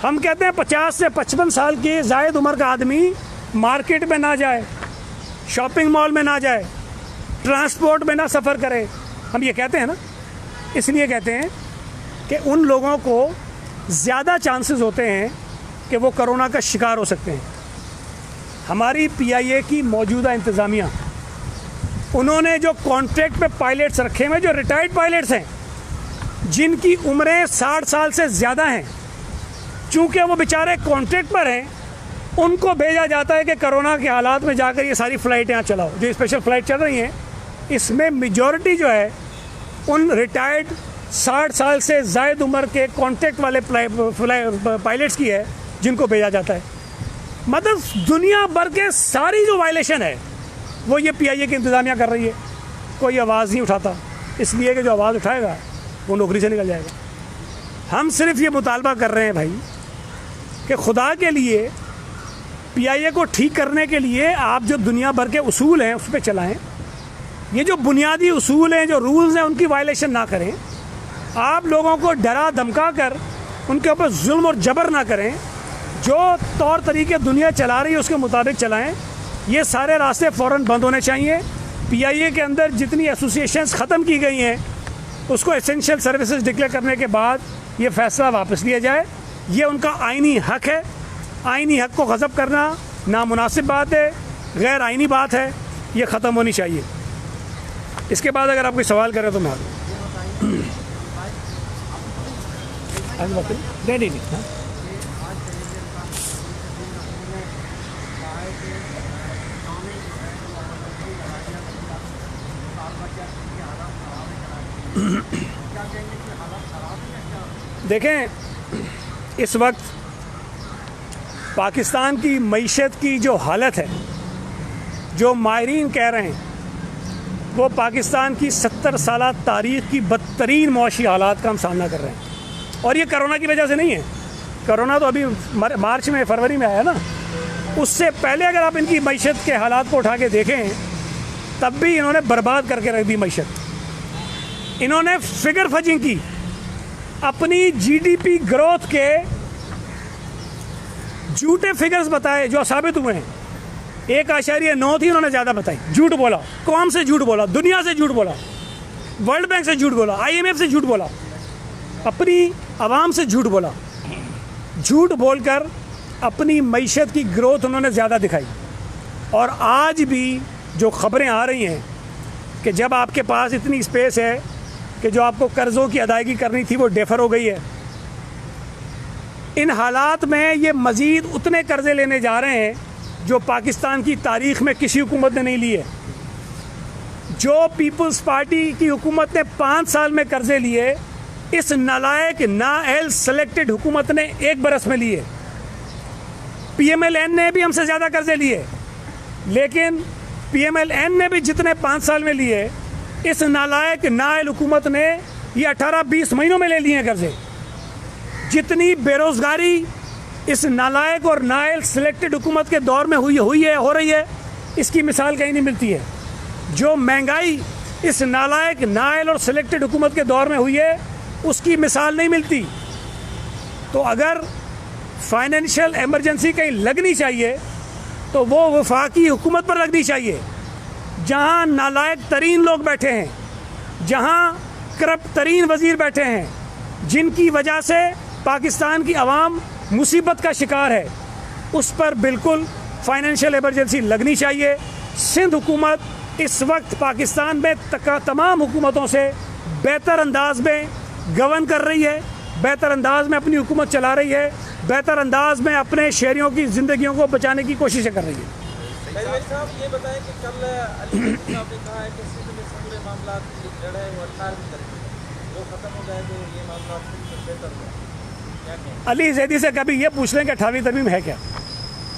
हम कहते हैं 50 से 55 साल की ज़ायद उम्र का आदमी मार्केट में ना जाए, शॉपिंग मॉल में ना जाए, ट्रांसपोर्ट में ना सफ़र करे। हम ये कहते हैं ना, इसलिए कहते हैं कि उन लोगों को ज़्यादा चांसेस होते हैं कि वो कोरोना का शिकार हो सकते हैं। हमारी PIA की मौजूदा इंतज़ामिया, उन्होंने जो कॉन्ट्रैक्ट पे पायलट्स रखे हुए, जो रिटायर्ड पायलट्स हैं, जिनकी उम्रें 60 साल से ज़्यादा हैं, चूँकि वो बेचारे कॉन्ट्रैक्ट पर हैं, उनको भेजा जाता है कि कोरोना के हालात में जाकर ये सारी फ़्लाइट यहाँ चलाओ। जो स्पेशल फ़्लाइट चल रही हैं, इसमें मेजॉरिटी जो है उन रिटायर्ड 60 साल से ज़ायद उम्र के कॉन्ट्रैक्ट वाले पायलट्स की है, जिनको भेजा जाता है। मतलब दुनिया भर के सारी जो वायलेशन है वो ये PIA की इंतज़ामिया कर रही है। कोई आवाज़ नहीं उठाता, इसलिए कि जो आवाज़ उठाएगा वो नौकरी से निकल जाएगा। हम सिर्फ ये मुतालबा कर रहे हैं भाई कि खुदा के लिए PIA को ठीक करने के लिए आप जो दुनिया भर के उसूल हैं उस पर चलाएँ। ये जो बुनियादी उसूल हैं, जो रूल्स हैं, उनकी वायलेशन ना करें। आप लोगों को डरा धमका कर उनके ऊपर जुल्म और जबर ना करें। जो तौर तरीके दुनिया चला रही है उसके मुताबिक चलाएं। ये सारे रास्ते फ़ौरन बंद होने चाहिए। PIA के अंदर जितनी एसोसिएशंस ख़त्म की गई हैं उसको एसेंशियल सर्विसेज डिक्लेयर करने के बाद ये फ़ैसला वापस लिया जाए। ये उनका आइनी हक़ है। आइनी हक़ को ग़ज़ब करना नामुनासिब बात है, गैर आइनी बात है, ये ख़त्म होनी चाहिए। इसके बाद अगर आप कोई सवाल करें तो मैं रेडी नहीं। देखें, इस वक्त पाकिस्तान की मईशत की जो हालत है, जो माहिरीन कह रहे हैं वो पाकिस्तान की 70 साल तारीख़ की बदतरीन मुआशी हालात का हम सामना कर रहे हैं। और ये कोरोना की वजह से नहीं है, कोरोना तो अभी मार्च में फरवरी में आया ना, उससे पहले अगर आप इनकी मईशत के हालात को उठा के देखें तब भी इन्होंने बर्बाद करके रख दी मईशत। इन्होंने फिगर फजिंग की, अपनी जीडीपी ग्रोथ के झूठे फिगर्स बताए जो साबित हुए हैं। 1.9 थी, उन्होंने ज़्यादा बताई, झूठ बोला, कौम से झूठ बोला, दुनिया से झूठ बोला, वर्ल्ड बैंक से झूठ बोला, IMF से झूठ बोला, अपनी आवाम से झूठ बोला। झूठ बोलकर अपनी मईशत की ग्रोथ उन्होंने ज़्यादा दिखाई। और आज भी जो ख़बरें आ रही हैं कि जब आपके पास इतनी स्पेस है कि जो आपको कर्ज़ों की अदायगी करनी थी वो डेफर हो गई है, इन हालात में ये मज़ीद उतने कर्ज़े लेने जा रहे हैं जो पाकिस्तान की तारीख़ में किसी हुकूमत ने नहीं लिए। जो पीपल्स पार्टी की हुकूमत ने 5 साल में कर्ज़े लिए, इस नालायक नाअहल सेलेक्टेड हुकूमत ने 1 बरस में लिए। PMLN ने भी हमसे ज़्यादा कर्ज़े लिए, लेकिन PMLN ने भी जितने 5 साल में लिए, इस नालायक नाअहल हुकूमत ने ये 18-20 महीनों में ले लिए हैं कर्ज़े। जितनी बेरोज़गारी इस नालायक और नाअहल सेलेक्टेड हुकूमत के दौर में हो रही है, इसकी मिसाल कहीं नहीं मिलती है। जो महंगाई इस नालायक नाअहल और सेलेक्टेड हुकूमत के दौर में हुई है, उसकी मिसाल नहीं मिलती। तो अगर फाइनेंशियल इमरजेंसी कहीं लगनी चाहिए तो वो वफाकी हुकूमत पर लगनी चाहिए, जहां नालायक तरीन लोग बैठे हैं, जहां करप्ट तरीन वज़ीर बैठे हैं, जिनकी वजह से पाकिस्तान की आवाम मुसीबत का शिकार है। उस पर बिल्कुल फाइनेंशियल इमरजेंसी लगनी चाहिए। सिंध हुकूमत इस वक्त पाकिस्तान में तमाम हुकूमतों से बेहतर अंदाज में गवर्न कर रही है, बेहतर अंदाज में अपनी हुकूमत चला रही है, बेहतर अंदाज में अपने शहरियों की ज़िंदगियों को बचाने की कोशिश कर रही है। साहब ये बताएं कि कल अली साहब ने कहा है कि सिंध में पूरे मामला जड़ है वो 18वीं तारीख वो ख़त्म हो जाए तो ये मामला बेहतर होगा। अली जैदी से कभी ये पूछ लें कि 18वीं तरमीम है क्या।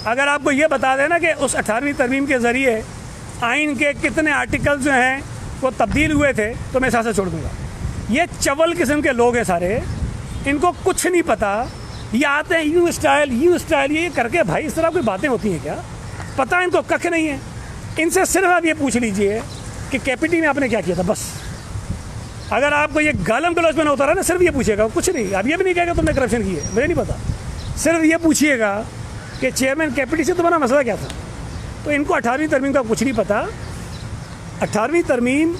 अगर आपको ये बता देना कि उस 18वीं तरमीम के ज़रिए आइन के कितने आर्टिकल्स जो हैं वो तब्दील हुए थे तो मैं साथ छोड़ दूँगा। ये चवल किस्म के लोग हैं सारे, इनको कुछ नहीं पता। ये आते हैं यू स्टाइल ये करके, भाई इस तरह कोई बातें होती हैं क्या? पता इनको कख नहीं है। इनसे सिर्फ आप ये पूछ लीजिए कि KPT में आपने क्या किया था, बस। अगर आपको ये गालम गलौज में ना उतारा ना, सिर्फ ये पूछिएगा, कुछ नहीं। आप ये भी नहीं कहेगा तुमने करप्शन की है, मुझे नहीं पता। सिर्फ ये पूछिएगा कि चेयरमैन KPT से तुम्हारा मसला क्या था। तो इनको 18वीं तरमीम का कुछ नहीं पता। 18वीं तरमीम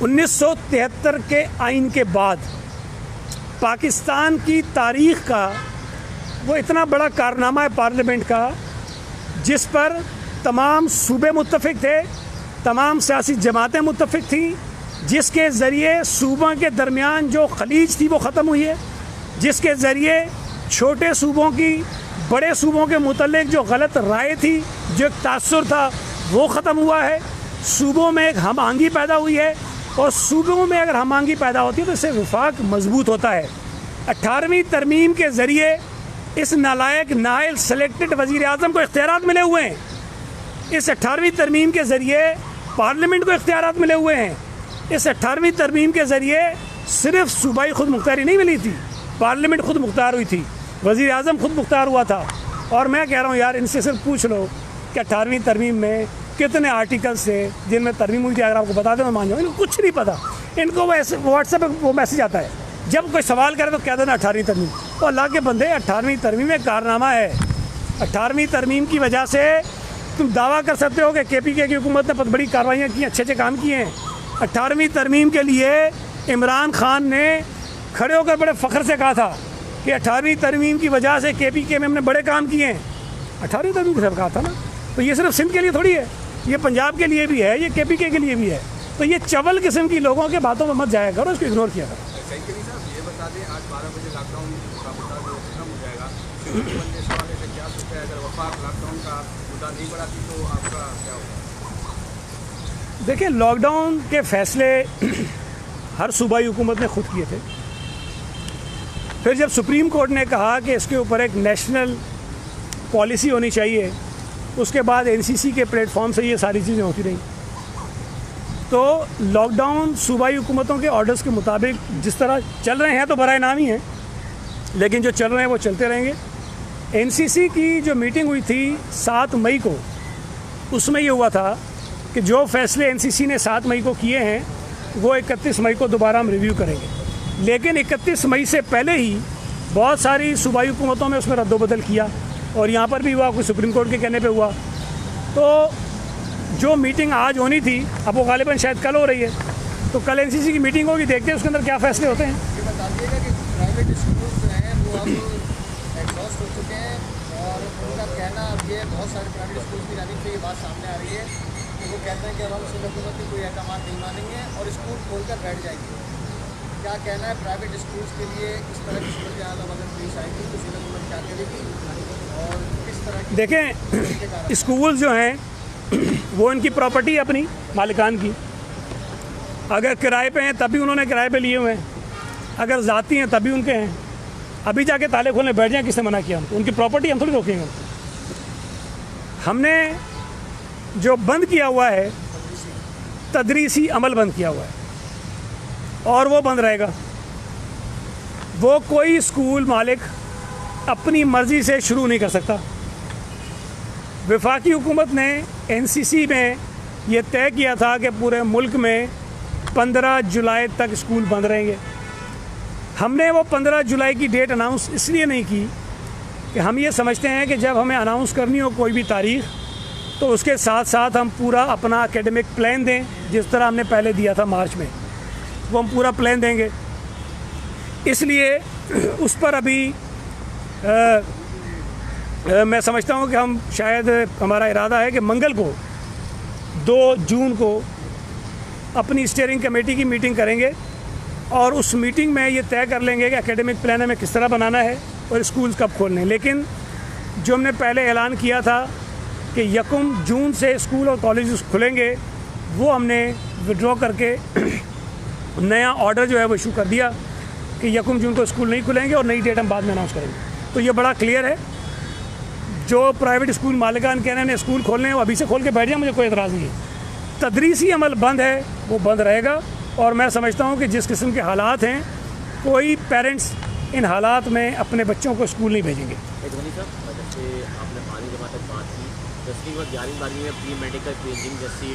1973 के आइन के बाद पाकिस्तान की तारीख़ का वो इतना बड़ा कारनामा है पार्लियामेंट का, जिस पर तमाम सूबे मुत्तफ़िक थे, तमाम सियासी जमातें मुत्तफ़िक थी, जिसके ज़रिए सूबों के दरमियान जो खलीज थी वो ख़त्म हुई है, जिसके ज़रिए छोटे सूबों की बड़े सूबों के मुतल्लिक़ जो गलत राय थी, जो एक तासुर था, वो ख़त्म हुआ है। सूबों में एक हम आहंगी पैदा हुई है, और सूबों में अगर हम आहंगी पैदा होती है तो इससे वफाक मजबूत होता है। 18वीं तरमीम के ज़रिए इस नालायक नाअहल सेलेक्टेड वज़ीर आज़म को इख्तियारात मिले हुए हैं। इस 18वीं तरमीम के ज़रिए पार्लियामेंट को इख्तियारात मिले हुए हैं। इस 18वीं तरमीम के ज़रिए सिर्फ सूबाई खुद मुख्तारी नहीं मिली थी, पार्लियामेंट खुद मुख्तार हुई थी, वज़ीर आज़म खुद मुख्तार हुआ था। और मैं कह रहा हूँ यार, इनसे सिर्फ पूछ लो कि 18वीं तरमीम में कितने आर्टिकल्स थे जिनमें तरमीम हुई थी। अगर आपको बता दें मैं मान जाऊँ, इनको कुछ नहीं पता। इनको वैसे व्हाट्सएप पर वो मैसेज आता है, जब कोई सवाल करे तो कह देना 18वीं तरमीम। तो अल्लाह के बंदे, 18वीं तरमीम में कारनामा है। 18वीं तरमीम की वजह से तुम दावा कर सकते हो कि KPK की हुकूमत ने बहुत बड़ी कार्रवाइयाँ की, अच्छे काम किए हैं। 18वीं तरमीम के लिए इमरान खान ने खड़े होकर बड़े फ़ख्र से कहा था कि 18वीं तरमीम की वजह से KPK में हमने बड़े काम किए हैं। 18वीं तरमीम के साथ कहा था ना। तो ये सिर्फ सिंध के लिए थोड़ी है, ये पंजाब के लिए भी है, ये KPK के लिए भी है। तो ये चवल किस्म की लोगों के बातों में मत जाया करो, इसको इग्नोर किया करो। ये बता दें, आज 12 बजे लॉकडाउन का मुद्दा जो खत्म हो जाएगा, इस हवाले से क्या सोचा है? अगर वफाक लॉकडाउन का मुद्दा नहीं बढ़ाती तो आपका क्या होगा? देखिए, लॉकडाउन के फैसले हर सूबाई हुकूमत ने खुद किए थे। फिर जब सुप्रीम कोर्ट ने कहा कि इसके ऊपर एक नेशनल पॉलिसी होनी चाहिए, उसके बाद NCC के प्लेटफॉर्म से ये सारी चीज़ें होती रहीं। तो लॉकडाउन सूबाई हुकूमतों के ऑर्डर्स के मुताबिक जिस तरह चल रहे हैं तो बराए नाम ही हैं, लेकिन जो चल रहे हैं वो चलते रहेंगे। एनसीसी की जो मीटिंग हुई थी 7 मई को, उसमें ये हुआ था कि जो फैसले एनसीसी ने 7 मई को किए हैं वो 31 मई को दोबारा हम रिव्यू करेंगे। लेकिन 31 मई से पहले ही बहुत सारी सूबाई हुकूमतों में उसमें रद्दोबदल किया और यहाँ पर भी हुआ, कुछ सुप्रीम कोर्ट के कहने पे हुआ। तो जो मीटिंग आज होनी थी अब वो गालिबन शायद कल हो रही है, तो कल एनसीसी की मीटिंग होगी, देखते हैं उसके अंदर क्या फ़ैसले होते हैं। ये बता दीजिएगा कि प्राइवेट स्कूल जो हैं वो अब एग्जॉस्ट हो चुके हैं और उनका कहना अब ये बहुत सारे प्राइवेट स्कूल की जानिब से ये बात सामने आ रही है कि वो कहते हैं कि अब हम सिंध हुकूमत की कोई अहकाम नहीं मानेंगे और स्कूल खोलकर बैठ जाएंगे। क्या कहना है प्राइवेट स्कूल्स के लिए, इस तरह की सूरत हाल अगर पेश आएगी तो सिंध हुकूमत क्या करेगी और किस तरह की? देखें, स्कूल जो हैं वो इनकी प्रॉपर्टी है अपनी मालिकान की। अगर किराए पे हैं तभी उन्होंने किराए पे लिए हुए हैं, अगर ज़ाती हैं तभी उनके हैं। अभी जाके ताले खोलने बैठ जाएं, किसने मना किया उनको? उनकी प्रॉपर्टी हम थोड़ी रोकेंगे उनको। हमने जो बंद किया हुआ है तदरीसी अमल बंद किया हुआ है और वो बंद रहेगा। वो कोई स्कूल मालिक अपनी मर्ज़ी से शुरू नहीं कर सकता। वफाकी हुकूमत ने एनसीसी में ये तय किया था कि पूरे मुल्क में 15 जुलाई तक स्कूल बंद रहेंगे। हमने वो 15 जुलाई की डेट अनाउंस इसलिए नहीं की कि हम ये समझते हैं कि जब हमें अनाउंस करनी हो कोई भी तारीख़ तो उसके साथ साथ हम पूरा अपना एकेडमिक प्लान दें, जिस तरह हमने पहले दिया था मार्च में, वो हम पूरा प्लान देंगे। इसलिए उस पर अभी मैं समझता हूँ कि हम शायद हमारा इरादा है कि मंगल को 2 जून को अपनी स्टीयरिंग कमेटी की मीटिंग करेंगे और उस मीटिंग में ये तय कर लेंगे कि एकेडमिक प्लान हमें किस तरह बनाना है और स्कूल्स कब खोलने हैं। लेकिन जो हमने पहले ऐलान किया था कि 1 जून से स्कूल और कॉलेज खुलेंगे, वो हमने विड्रॉ करके नया ऑर्डर जो है वो इशू कर दिया कि 1 जून को स्कूल नहीं खुलेंगे और नई डेट हम बाद में अनाउंस करेंगे। तो ये बड़ा क्लियर है। जो प्राइवेट स्कूल मालिकान कह रहे हैं स्कूल खोलने हैं वो अभी से खोल के बैठ जाए, मुझे कोई एतराज़ नहीं है। तदरीसी अमल बंद है वो बंद रहेगा और मैं समझता हूँ कि जिस किस्म के हालात हैं कोई पेरेंट्स इन हालात में अपने बच्चों को स्कूल नहीं भेजेंगे। धोनी साहब, जैसे आपने 12वीं जमात तक बात की, 10वीं व 11वीं 12वीं में प्री मेडिकल ट्रेनिंग जैसी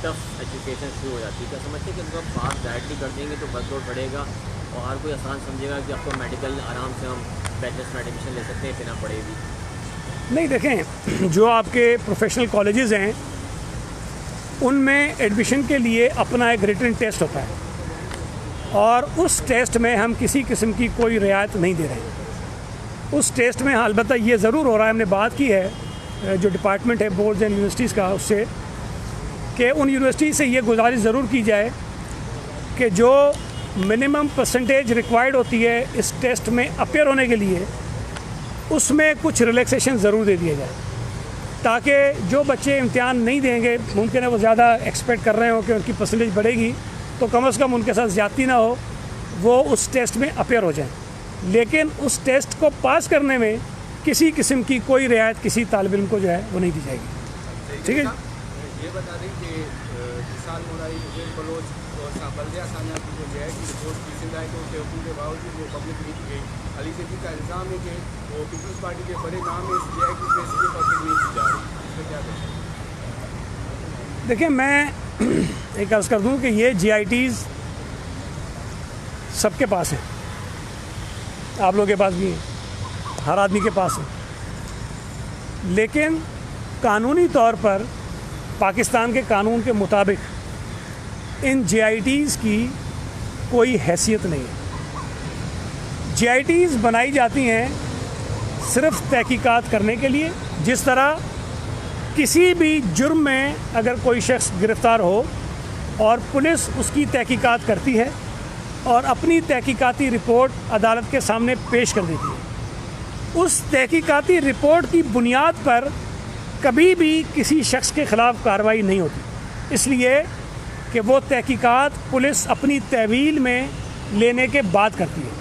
टफ एजुकेशन शुरू हो जाती है। क्या समझते हैं कि उनका बात डायरेक्टली कर देंगे तो वर्कलोड बढ़ेगा और हर कोई आसान समझेगा कि आपको मेडिकल आराम से हम बैचलर्स में एडमिशन ले सकते हैं, बिना पड़ेगी? नहीं, देखें, जो आपके प्रोफेशनल कॉलेजेस हैं उनमें एडमिशन के लिए अपना एक रिटन टेस्ट होता है और उस टेस्ट में हम किसी किस्म की कोई रियायत नहीं दे रहे हैं। उस टेस्ट में अलबत्ता ये ज़रूर हो रहा है, हमने बात की है जो डिपार्टमेंट है बोर्ड्स एंड यूनिवर्सिटीज़ का, उससे कि उन यूनिवर्सिटी से ये गुजारिश ज़रूर की जाए कि जो मिनिमम परसेंटेज रिक्वायर्ड होती है इस टेस्ट में अपीयर होने के लिए, उसमें कुछ रिलैक्सेशन ज़रूर दे दिया जाए, ताकि जो बच्चे इम्तिहान नहीं देंगे, मुमकिन है वो ज़्यादा एक्सपेक्ट कर रहे हो कि उनकी परसेंटेज बढ़ेगी, तो कम से कम उनके साथ ज़्यादती ना हो, वो उस टेस्ट में अपीयर हो जाएं। लेकिन उस टेस्ट को पास करने में किसी किस्म की कोई रियायत किसी तालिब इल्म को जो है वो नहीं दी जाएगी। ठीक है। ये बता दें कि किसान मुराई बलोच और बल्दिया सानिया की जो है कि रिपोर्ट की सिंधाई को के हुक्म के बावजूद वो पब्लिक नहीं की गई। अली सेठी का इल्ज़ाम है कि वो पीपल्स पार्टी के बड़े नाम है जो है कि बेसिकली पब्लिक नहीं की जा रही, इस पर क्या करें? देखिए, मैं एक अर्ज़ कर दूं कि ये GITs सबके पास हैं, आप लोगों के पास भी हैं, हर आदमी के पास है। लेकिन कानूनी तौर पर पाकिस्तान के कानून के मुताबिक इन GITs की कोई हैसियत नहीं है। GITs बनाई जाती हैं सिर्फ तहकीकात करने के लिए। जिस तरह किसी भी जुर्म में अगर कोई शख्स गिरफ़्तार हो और पुलिस उसकी तहकीकात करती है और अपनी तहकीकाती रिपोर्ट अदालत के सामने पेश कर देती है, उस तहकीकाती रिपोर्ट की बुनियाद पर कभी भी किसी शख्स के ख़िलाफ़ कार्रवाई नहीं होती, इसलिए कि वो तहकीकात पुलिस अपनी तहवील में लेने के बाद करती है,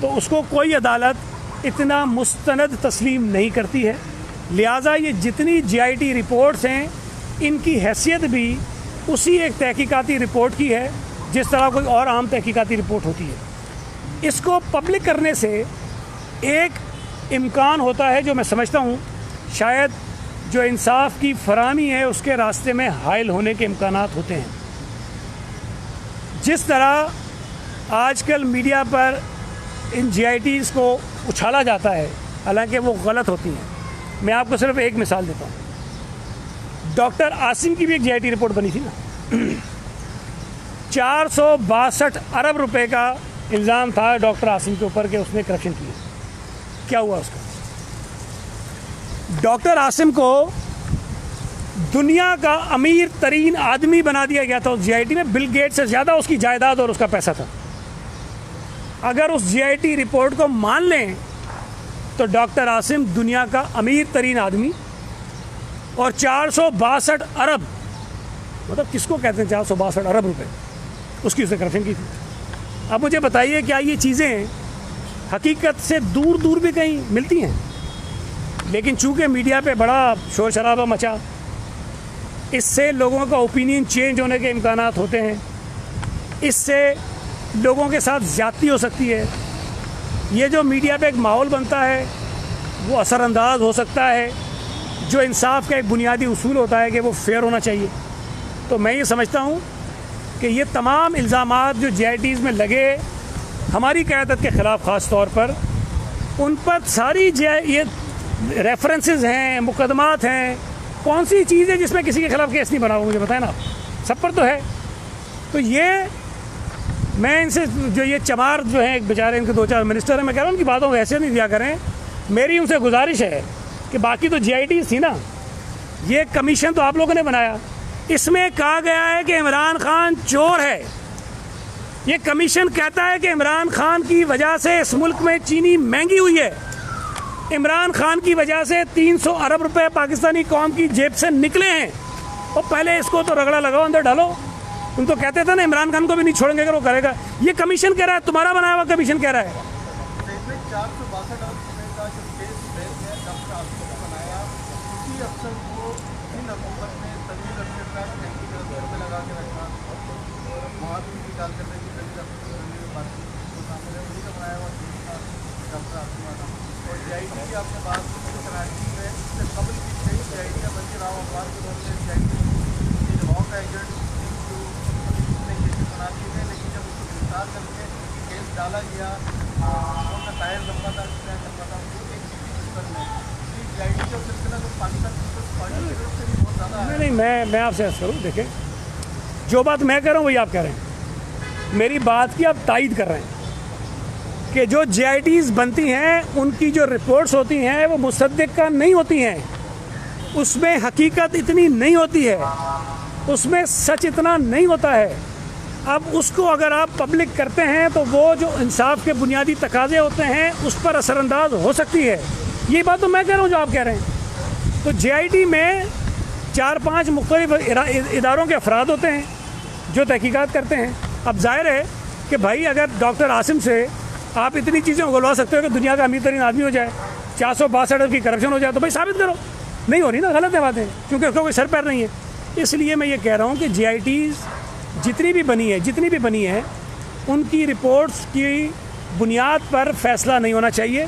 तो उसको कोई अदालत इतना मुस्तनद तस्लीम नहीं करती है। लिहाजा ये जितनी GIT रिपोर्ट्स हैं, इनकी हैसियत भी उसी एक तहकीकाती रिपोर्ट की है जिस तरह कोई और आम तहकीकाती रिपोर्ट होती है। इसको पब्लिक करने से एक इम्कान होता है जो मैं समझता हूँ शायद जो इंसाफ की फराहमी है उसके रास्ते में हायल होने के इम्कानात होते हैं। जिस तरह आजकल मीडिया पर इन GITs को उछाला जाता है, हालांकि वो गलत होती हैं। मैं आपको सिर्फ एक मिसाल देता हूँ। डॉक्टर आसिम की भी एक GIT रिपोर्ट बनी थी ना 462 अरब रुपए का इल्ज़ाम था डॉक्टर आसिम के ऊपर कि उसने करप्शन किया। क्या हुआ उसका? डॉक्टर आसिम को दुनिया का अमीर तरीन आदमी बना दिया गया था उस GIT में। बिल गेट से ज़्यादा उसकी जायदाद और उसका पैसा था। अगर उस GIT रिपोर्ट को मान लें तो डॉक्टर आसिम दुनिया का अमीर तरीन आदमी और 462 अरब, मतलब किसको कहते हैं 462 अरब रुपए, उसकी उसने करप्शन की थी। अब मुझे बताइए क्या ये चीज़ें हकीकत से दूर दूर भी कहीं मिलती हैं? लेकिन चूँकि मीडिया पे बड़ा शोर शराबा मचा, इससे लोगों का ओपिनियन चेंज होने के इम्कानात होते हैं, इससे लोगों के साथ ज़्यादती हो सकती है। ये जो मीडिया पे एक माहौल बनता है वो असरअंदाज हो सकता है। जो इंसाफ का एक बुनियादी उसूल होता है कि वो फेयर होना चाहिए। तो मैं ये समझता हूँ कि ये तमाम इल्ज़ामात जो GITs में लगे हमारी क़यादत के ख़िलाफ़ ख़ास तौर पर, उन पर सारी ये रेफरेंसेस हैं, मुकदमात हैं। कौन सी चीज़ है जिसमें किसी के ख़िलाफ़ केस नहीं बना हुआ? मुझे बताएं ना आप। सब पर तो है। तो ये मैं इनसे जो ये चमार जो है बेचारे, इनके 2-4 मिनिस्टर हैं, मैं कह रहा हूँ उनकी बातों को ऐसे नहीं दिया करें। मेरी उनसे गुजारिश है कि बाकी तो GITs थी ना, ये कमीशन तो आप लोगों ने बनाया, इसमें कहा गया है कि इमरान खान चोर है। ये कमीशन कहता है कि इमरान खान की वजह से इस मुल्क में चीनी महंगी हुई है, इमरान खान की वजह से 300 अरब रुपए पाकिस्तानी कौम की जेब से निकले हैं। और पहले इसको तो रगड़ा लगाओ, अंदर डालो। तुम तो कहते थे ना इमरान खान को भी नहीं छोड़ेंगे अगर वो करेगा। ये कमीशन कह रहा है, तुम्हारा बनाया हुआ कमीशन कह रहा है। 462 अरब रुपए का जो केस बैंक है डॉक्टर आसिम ने बनाया, उसी अफसर को इन हुकूमत में तवील अरसे तक टेक्निकल घर में लगा के रखा और वहाँ भी उनकी गाल करने की तवील अफसर बात तो सामने उन्हीं का बनाया हुआ केस था डॉक्टर आसिम का। और GIT की आपने बात की जो कराची में इससे कबल की कई GIT का बल्कि राव अखबार के दौर में GIT दवाओं का एजेंट बना दिए थे, लेकिन जब उसको गिरफ्तार करके केस डाला गया उनका टायर लंबा था, लंबा था, वो एक सिस्टम में GIT का सिलसिला तो पाकिस्तान पीपल्स पार्टी की तरफ से भी बहुत ज़्यादा है। नहीं, मैं आपसे अर्ज़ करूँ, देखें जो बात मैं कह रहा हूँ वही आप कह रहे हैं। मेरी बात की आप तायद कर रहे हैं कि जो GITs बनती हैं उनकी जो रिपोर्ट्स होती हैं वो मुसद्दिक़ा नहीं होती हैं, उसमें हकीकत इतनी नहीं होती है, उसमें सच इतना नहीं होता है। अब उसको अगर आप पब्लिक करते हैं तो वो जो इंसाफ के बुनियादी तकाज़े होते हैं उस पर असरअंदाज हो सकती है। ये बात तो मैं कह रहा हूँ जो आप कह रहे हैं। तो GIT में 4-5 मुख्तलिफ इदारों के अफराद होते हैं जो तहकीकात करते हैं। अब जाहिर है कि भाई अगर डॉक्टर आसिम से आप इतनी चीज़ें उगलवा सकते हो कि दुनिया का अमीर तरीन आदमी हो जाए, 462 अरब की करप्शन हो जाए, तो भाई साबित करो। नहीं हो रही ना, गलत है बातें, क्योंकि उसका कोई सर पैर नहीं है। इसलिए मैं ये कह रहा हूँ कि GITs जितनी भी बनी है उनकी रिपोर्ट्स की बुनियाद पर फैसला नहीं होना चाहिए।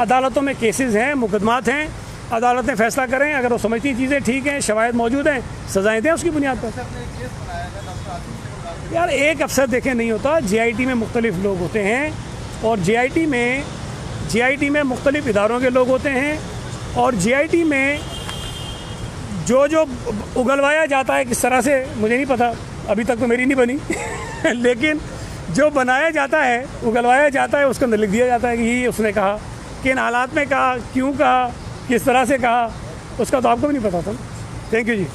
अदालतों में केसेस हैं, मुकदमात हैं, अदालतें फैसला करें। अगर वो समझती चीज़ें ठीक हैं, शवाहिद मौजूद हैं, सजाएं दें उसकी बुनियाद पर। यार एक अफसर देखें नहीं होता, GIT में मुख्तलिफ लोग होते हैं और GIT में मुख्तलिफ इदारों के लोग होते हैं और GIT में जो उगलवाया जाता है किस तरह से मुझे नहीं पता, अभी तक तो मेरी नहीं बनी लेकिन जो बनाया जाता है, उगलवाया जाता है, उसके अंदर लिख दिया जाता है कि ये उसने कहा, किन हालात में कहा, क्यों कहा, किस तरह से कहा, उसका तो आपको भी नहीं पता था। Thank you ji.